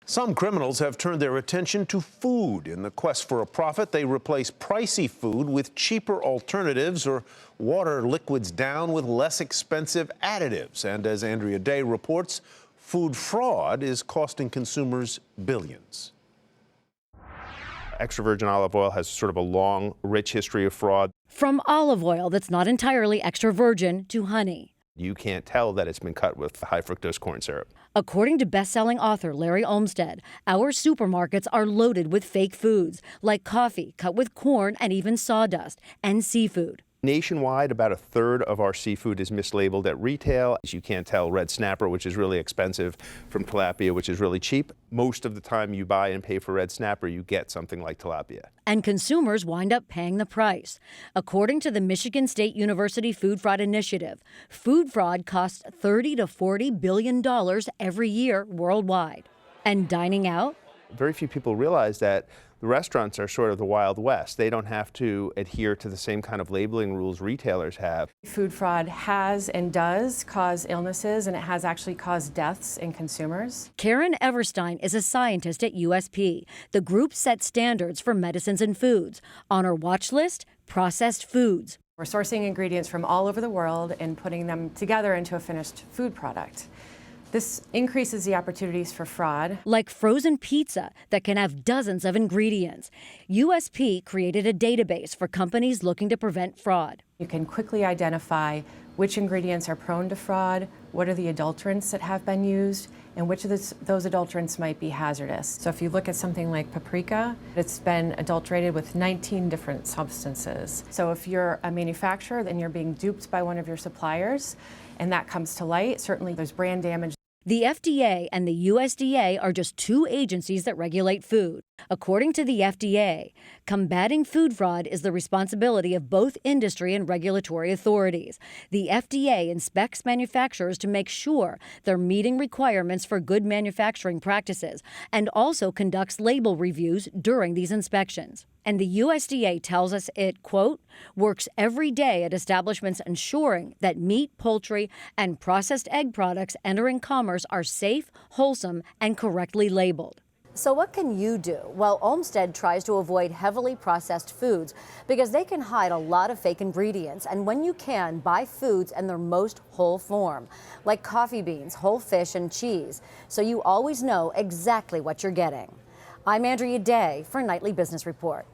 Some criminals have turned their attention to food. In the quest for a profit, they replace pricey food with cheaper alternatives or water liquids down with less expensive additives. And as Andrea Day reports, food fraud is costing consumers billions. Extra virgin olive oil has sort of a long, rich history of fraud. From olive oil that's not entirely extra virgin to honey. You can't tell that it's been cut with high fructose corn syrup. According to best-selling author Larry Olmsted, our supermarkets are loaded with fake foods, like coffee cut with corn and even sawdust, and seafood. Nationwide, about a third of our seafood is mislabeled at retail. You can't tell red snapper, which is really expensive, from tilapia, which is really cheap. Most of the time you buy and pay for red snapper, you get something like tilapia. And consumers wind up paying the price. According to the Michigan State University Food Fraud Initiative, food fraud costs $30 to $40 billion every year worldwide. And dining out? Very few people realize that the restaurants are sort of the Wild West. They don't have to adhere to the same kind of labeling rules retailers have. Food fraud has and does cause illnesses, and it has actually caused deaths in consumers. Karen Everstein is a scientist at USP. The group sets standards for medicines and foods. On her watch list, processed foods. We're sourcing ingredients from all over the world and putting them together into a finished food product. This increases the opportunities for fraud. Like frozen pizza that can have dozens of ingredients. USP created a database for companies looking to prevent fraud. You can quickly identify which ingredients are prone to fraud, what are the adulterants that have been used, and which of those adulterants might be hazardous. So if you look at something like paprika, it's been adulterated with 19 different substances. So if you're a manufacturer, then you're being duped by one of your suppliers, and that comes to light, certainly there's brand damage. The FDA and the USDA are just two agencies that regulate food. According to the FDA, combating food fraud is the responsibility of both industry and regulatory authorities. The FDA inspects manufacturers to make sure they're meeting requirements for good manufacturing practices and also conducts label reviews during these inspections. And the USDA tells us it, quote, works every day at establishments ensuring that meat, poultry, and processed egg products entering commerce are safe, wholesome, and correctly labeled. So what can you do? Well, Olmsted tries to avoid heavily processed foods because they can hide a lot of fake ingredients. And when you can, buy foods in their most whole form, like coffee beans, whole fish, and cheese, so you always know exactly what you're getting. I'm Andrea Day for Nightly Business Report.